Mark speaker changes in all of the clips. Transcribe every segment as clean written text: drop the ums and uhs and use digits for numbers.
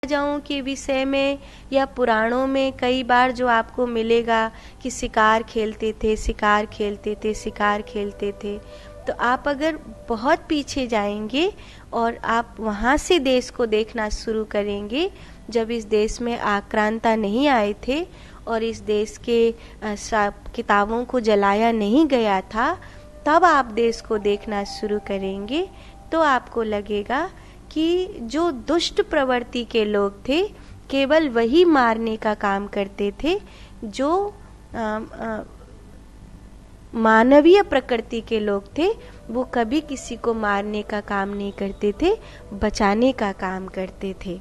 Speaker 1: राजाओं के विषय में या पुराणों में कई बार जो आपको मिलेगा कि शिकार खेलते थे, शिकार खेलते थे, शिकार खेलते थे। तो आप अगर बहुत पीछे जाएंगे और आप वहाँ से देश को देखना शुरू करेंगे, जब इस देश में आक्रांता नहीं आए थे और इस देश के किताबों को जलाया नहीं गया था, तब आप देश को देखना शुरू करेंगे तो आपको लगेगा कि जो दुष्ट प्रवृत्ति के लोग थे केवल वही मारने का काम करते थे, जो मानवीय प्रकृति के लोग थे वो कभी किसी को मारने का काम नहीं करते थे, बचाने का काम करते थे।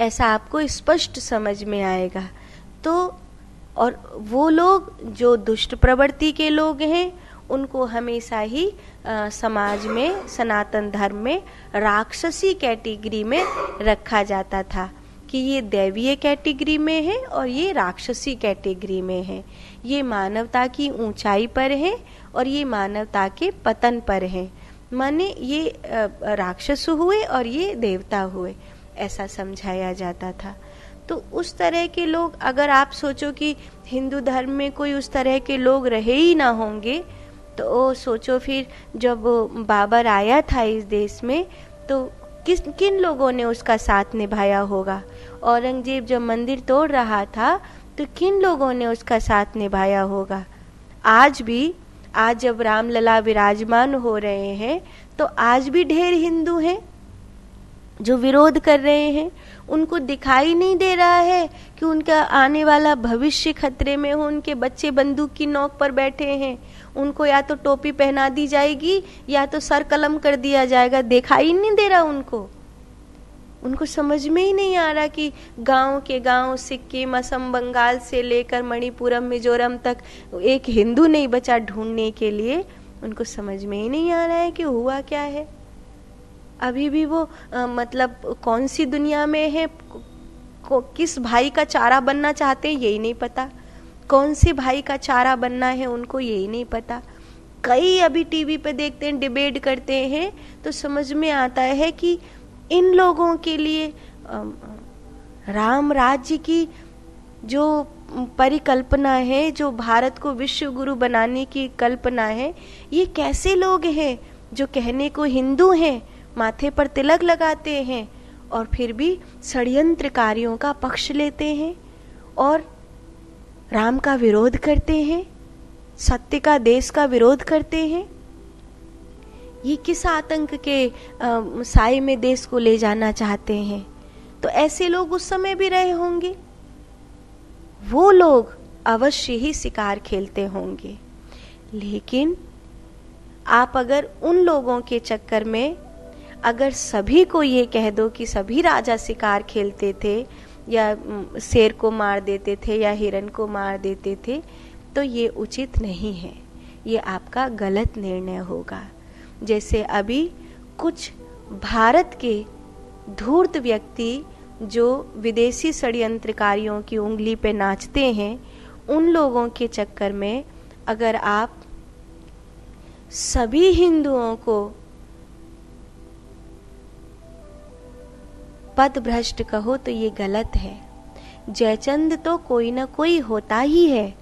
Speaker 1: ऐसा आपको स्पष्ट समझ में आएगा। तो और वो लोग जो दुष्ट प्रवृत्ति के लोग हैं उनको हमेशा ही समाज में, सनातन धर्म में राक्षसी कैटेगरी में रखा जाता था कि ये दैवीय कैटेगरी में है और ये राक्षसी कैटेगरी में है। ये मानवता की ऊंचाई पर है और ये मानवता के पतन पर है। माने ये राक्षस हुए और ये देवता हुए, ऐसा समझाया जाता था। तो उस तरह के लोग, अगर आप सोचो कि हिंदू धर्म में कोई उस तरह के लोग रहे ही ना होंगे, तो सोचो फिर जब बाबर आया था इस देश में तो किन लोगों ने उसका साथ निभाया होगा। औरंगजेब जब मंदिर तोड़ रहा था तो किन लोगों ने उसका साथ निभाया होगा। आज जब रामलला विराजमान हो रहे हैं तो आज भी ढेर हिंदू हैं जो विरोध कर रहे हैं। उनको दिखाई नहीं दे रहा है कि उनका आने वाला भविष्य खतरे में हो, उनके बच्चे बंदूक की नोक पर बैठे हैं, उनको या तो टोपी पहना दी जाएगी या तो सर कलम कर दिया जाएगा। दिखाई नहीं दे रहा उनको समझ में ही नहीं आ रहा कि गांव के गांव सिक्किम, असम, बंगाल से लेकर मणिपुरम, मिजोरम तक एक हिंदू नहीं बचा ढूंढने के लिए। उनको समझ में ही नहीं आ रहा है कि हुआ क्या है। अभी भी वो मतलब कौन सी दुनिया में है, किस भाई का चारा बनना चाहते हैं यही नहीं पता, कौन से भाई का चारा बनना है उनको यही नहीं पता। कई अभी टीवी पे देखते हैं, डिबेट करते हैं, तो समझ में आता है कि इन लोगों के लिए राम राज्य की जो परिकल्पना है, जो भारत को विश्व गुरु बनाने की कल्पना है, ये कैसे लोग हैं जो कहने को हिंदू हैं, माथे पर तिलक लगाते हैं और फिर भी षड्यंत्रकारियों का पक्ष लेते हैं और राम का विरोध करते हैं, सत्य का, देश का विरोध करते हैं। ये किस आतंक के साए में देश को ले जाना चाहते हैं। तो ऐसे लोग उस समय भी रहे होंगे, वो लोग अवश्य ही शिकार खेलते होंगे। लेकिन आप अगर उन लोगों के चक्कर में अगर सभी को ये कह दो कि सभी राजा शिकार खेलते थे या शेर को मार देते थे या हिरण को मार देते थे, तो ये उचित नहीं है, ये आपका गलत निर्णय होगा। जैसे अभी कुछ भारत के धूर्त व्यक्ति जो विदेशी षड्यंत्रकारियों की उंगली पे नाचते हैं, उन लोगों के चक्कर में अगर आप सभी हिंदुओं को पथ भ्रष्ट कहो तो ये गलत है। जयचंद तो कोई ना कोई होता ही है,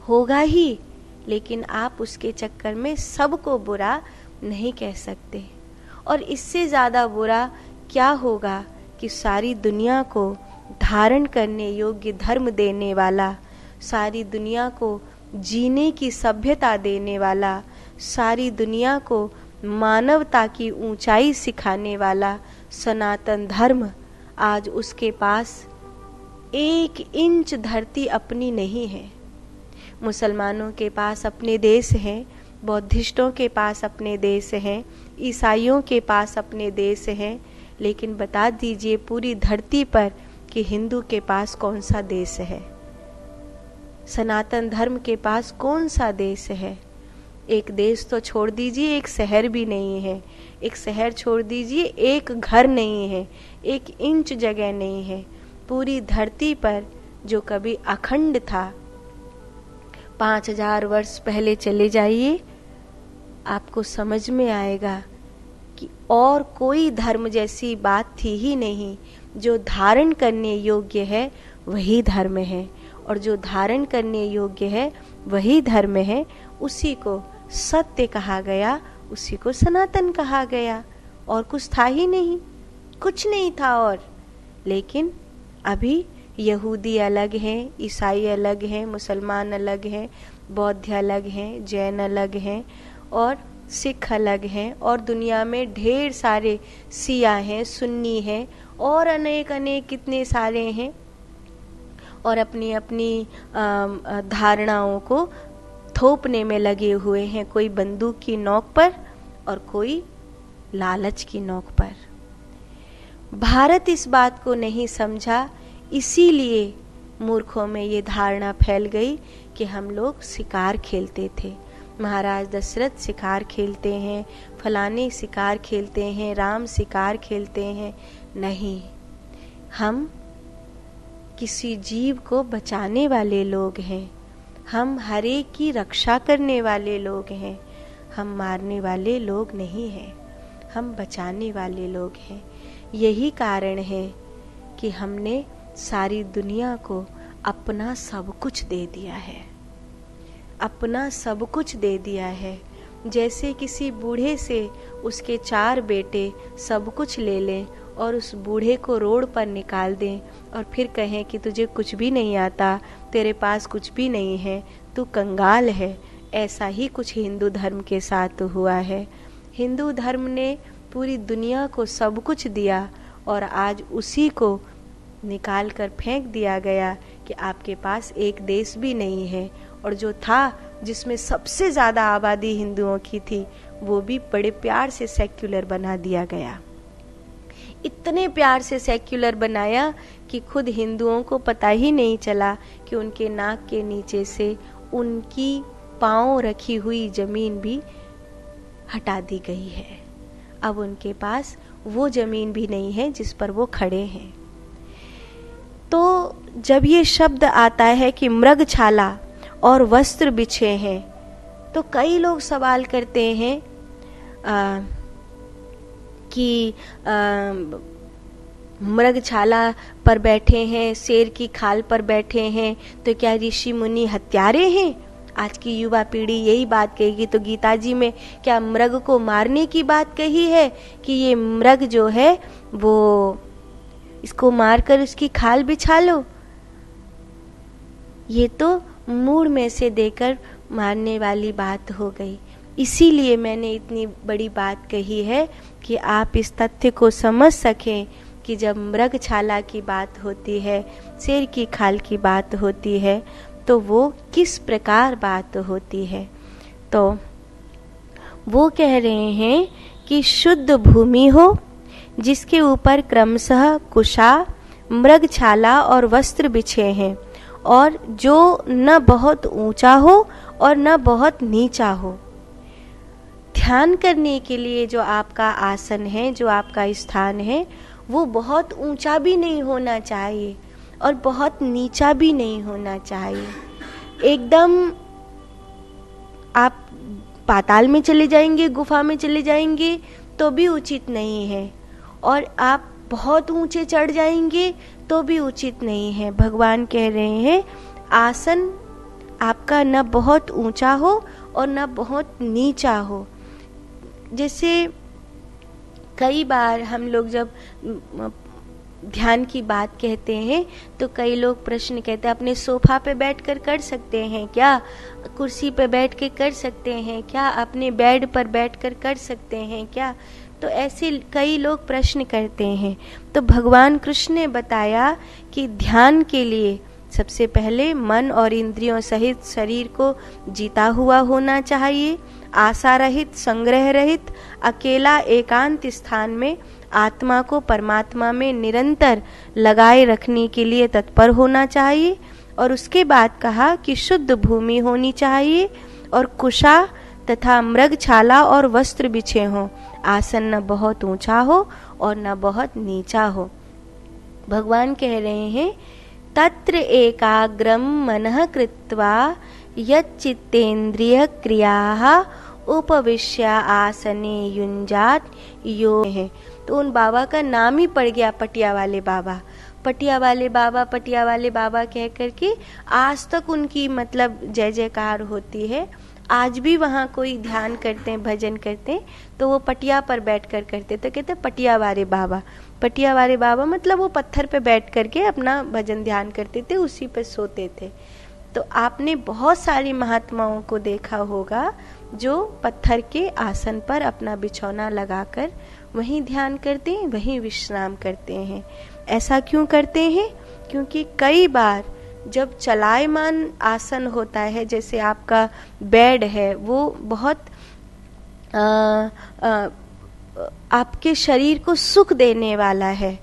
Speaker 1: होगा ही, लेकिन आप उसके चक्कर में सबको बुरा नहीं कह सकते। और इससे ज़्यादा बुरा क्या होगा कि सारी दुनिया को धारण करने योग्य धर्म देने वाला, सारी दुनिया को जीने की सभ्यता देने वाला, सारी दुनिया को मानवता की ऊंचाई सिखाने वाला सनातन धर्म, आज उसके पास 1 इंच धरती अपनी नहीं है। मुसलमानों के पास अपने देश हैं, बौद्धिस्टों के पास अपने देश हैं, ईसाइयों के पास अपने देश हैं, लेकिन बता दीजिए पूरी धरती पर कि हिंदू के पास कौन सा देश है, सनातन धर्म के पास कौन सा देश है। एक देश तो छोड़ दीजिए, एक शहर भी नहीं है, एक शहर छोड़ दीजिए, एक घर नहीं है, 1 इंच जगह नहीं है। पूरी धरती पर जो कभी अखंड था, 5000 वर्ष पहले चले जाइए, आपको समझ में आएगा कि और कोई धर्म जैसी बात थी ही नहीं जो धारण करने योग्य है वही धर्म है, और जो धारण करने योग्य है वही धर्म है। उसी को सत्य कहा गया, उसी को सनातन कहा गया। और कुछ था ही नहीं, कुछ नहीं था। और लेकिन अभी यहूदी अलग हैं, ईसाई अलग हैं, मुसलमान अलग हैं, बौद्ध अलग हैं, जैन अलग हैं, और सिख अलग हैं, और दुनिया में ढेर सारे सिया हैं, सुन्नी हैं, और अनेक अनेक कितने सारे हैं, और अपनी अपनी धारणाओं को थोपने में लगे हुए हैं, कोई बंदूक की नोक पर और कोई लालच की नोक पर। भारत इस बात को नहीं समझा, इसीलिए मूर्खों में ये धारणा फैल गई कि हम लोग शिकार खेलते थे। महाराज दशरथ शिकार खेलते हैं, फलाने शिकार खेलते हैं, राम शिकार खेलते हैं। नहीं, हम किसी जीव को बचाने वाले लोग हैं, हम हर एक की रक्षा करने वाले लोग हैं, हम मारने वाले लोग नहीं हैं, हम बचाने वाले लोग हैं। यही कारण है कि हमने सारी दुनिया को अपना सब कुछ दे दिया है, अपना सब कुछ दे दिया है। जैसे किसी बूढ़े से उसके 4 बेटे सब कुछ ले लें और उस बूढ़े को रोड पर निकाल दें और फिर कहें कि तुझे कुछ भी नहीं आता, तेरे पास कुछ भी नहीं है, तू कंगाल है। ऐसा ही कुछ हिंदू धर्म के साथ हुआ है। हिंदू धर्म ने पूरी दुनिया को सब कुछ दिया और आज उसी को निकाल कर फेंक दिया गया कि आपके पास एक देश भी नहीं है। और जो था, जिसमें सबसे ज़्यादा आबादी हिंदुओं की थी, वो भी बड़े प्यार से सेक्युलर बना दिया गया। इतने प्यार से सेक्युलर बनाया कि खुद हिंदुओं को पता ही नहीं चला कि उनके नाक के नीचे से उनकी पांव रखी हुई जमीन भी हटा दी गई है। अब उनके पास वो जमीन भी नहीं है जिस पर वो खड़े हैं। तो जब ये शब्द आता है कि मृगछाला और वस्त्र बिछे हैं, तो कई लोग सवाल करते हैं कि मृगछाला पर बैठे हैं, शेर की खाल पर बैठे हैं, तो क्या ऋषि मुनि हत्यारे हैं? आज की युवा पीढ़ी यही बात कहेगी। तो गीता जी में क्या मृग को मारने की बात कही है कि ये मृग जो है वो इसको मारकर उसकी खाल बिछा लो? ये तो मूड में से देकर मारने वाली बात हो गई। इसीलिए मैंने इतनी बड़ी बात कही है कि आप इस तथ्य को समझ सकें कि जब मृगछाला की बात होती है, शेर की खाल की बात होती है, तो वो किस प्रकार बात होती है। तो वो कह रहे हैं कि शुद्ध भूमि हो जिसके ऊपर क्रमशः कुशा, मृगछाला और वस्त्र बिछे हैं, और जो न बहुत ऊंचा हो और न बहुत नीचा हो। ध्यान करने के लिए जो आपका आसन है, जो आपका स्थान है, वो बहुत ऊंचा भी नहीं होना चाहिए और बहुत नीचा भी नहीं होना चाहिए। एकदम आप पाताल में चले जाएंगे, गुफा में चले जाएंगे तो भी उचित नहीं है, और आप बहुत ऊंचे चढ़ जाएंगे तो भी उचित नहीं है। भगवान कह रहे हैं आसन आपका न बहुत ऊंचा हो और न बहुत नीचा हो। जैसे कई बार हम लोग जब ध्यान की बात कहते हैं तो कई लोग प्रश्न कहते हैं अपने सोफा पे बैठकर कर सकते हैं क्या, कुर्सी पे बैठ के कर सकते हैं क्या, अपने बेड पर बैठकर कर सकते हैं क्या। तो ऐसे कई लोग प्रश्न करते हैं। तो भगवान कृष्ण ने बताया कि ध्यान के लिए सबसे पहले मन और इंद्रियों सहित शरीर को जीता हुआ होना चाहिए, आशा रहित, संग्रह रहित, अकेला एकांत स्थान में आत्मा को परमात्मा में निरंतर लगाए रखने के लिए तत्पर होना चाहिए। और उसके बाद कहा कि शुद्ध भूमि होनी चाहिए और कुशा तथा मृगछाला और वस्त्र बिछे हों, आसन न बहुत ऊंचा हो और न बहुत नीचा हो। भगवान कह रहे हैं तत्र एकाग्रम मनः कृत्वा यच्चित्तेन्द्रिय क्रियाः उपविश्य आसने युंजात यो है। तो उन बाबा का नाम ही पड़ गया पटिया वाले बाबा। पटिया वाले बाबा, पटिया वाले बाबा कह करके आज तक उनकी मतलब जय जयकार होती है। आज भी वहाँ कोई ध्यान करते हैं, भजन करते हैं, तो वो पटिया पर बैठ कर करते, तो कहते हैं पटिया वाले बाबा। पटिया वाले बाबा मतलब वो पत्थर पे बैठ करके अपना भजन ध्यान करते थे, उसी पर सोते थे। तो आपने बहुत सारी महात्माओं को देखा होगा जो पत्थर के आसन पर अपना बिछौना लगाकर वहीं ध्यान करते हैं, वहीं विश्राम करते हैं। ऐसा क्यों करते हैं? क्योंकि कई बार जब चलायमान आसन होता है, जैसे आपका बेड है वो बहुत आपके शरीर को सुख देने वाला है,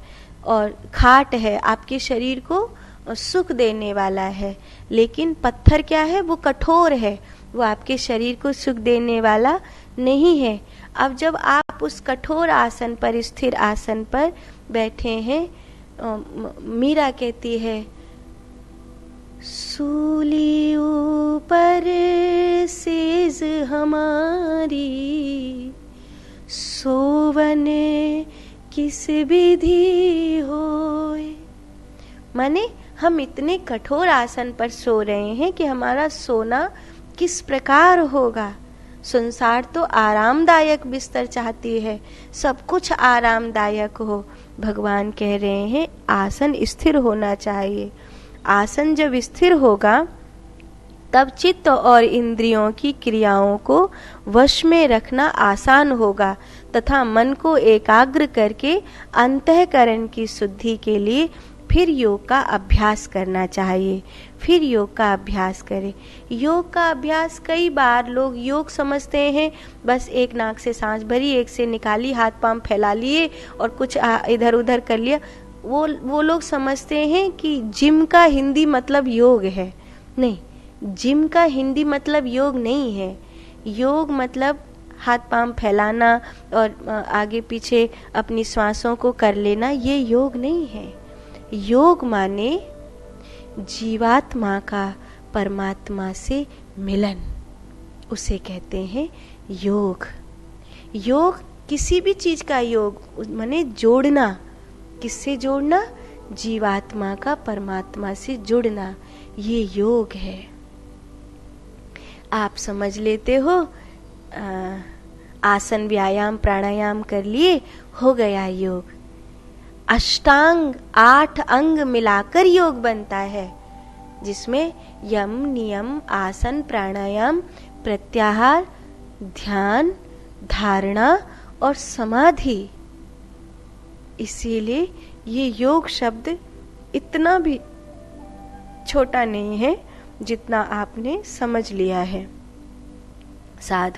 Speaker 1: और खाट है आपके शरीर को सुख देने वाला है, लेकिन पत्थर क्या है, वो कठोर है, वो आपके शरीर को सुख देने वाला नहीं है। अब जब आप उस कठोर आसन पर, स्थिर आसन पर बैठे हैं, मीरा कहती है, सूली ऊपर सेज हमारी, सोवन किस विधि होए। माने हम इतने कठोर आसन पर सो रहे हैं कि हमारा सोना किस प्रकार होगा। संसार तो आरामदायक बिस्तर चाहती है, सब कुछ आरामदायक हो। भगवान कह रहे हैं आसन स्थिर होना चाहिए। आसन जब स्थिर होगा तब चित्त और इंद्रियों की क्रियाओं को वश में रखना आसान होगा, तथा मन को एकाग्र करके अंतःकरण की शुद्धि के लिए फिर योग का अभ्यास करना चाहिए। फिर योग का अभ्यास करें। योग का अभ्यास कई बार लोग योग समझते हैं, बस एक नाक से सांस भरी, एक से निकाली, हाथ पांव फैला लिए और कुछ इधर उधर कर लिया। वो लोग समझते हैं कि जिम का हिंदी मतलब योग है। नहीं, जिम का हिंदी मतलब योग नहीं है। योग मतलब हाथ पांव फैलाना और आगे पीछे अपनी श्वासों को कर लेना, ये योग नहीं है। योग माने जीवात्मा का परमात्मा से मिलन, उसे कहते हैं योग। योग किसी भी चीज का योग माने जोड़ना। किससे जोड़ना? जीवात्मा का परमात्मा से जुड़ना, ये योग है। आप समझ लेते हो, आसन व्यायाम प्राणायाम कर लिए, हो गया योग। अष्टांग 8 अंग मिलाकर योग बनता है, जिसमें यम नियम आसन प्राणायाम प्रत्याहार ध्यान धारणा और समाधि। इसीलिए ये योग शब्द इतना भी छोटा नहीं है जितना आपने समझ लिया है। साधु।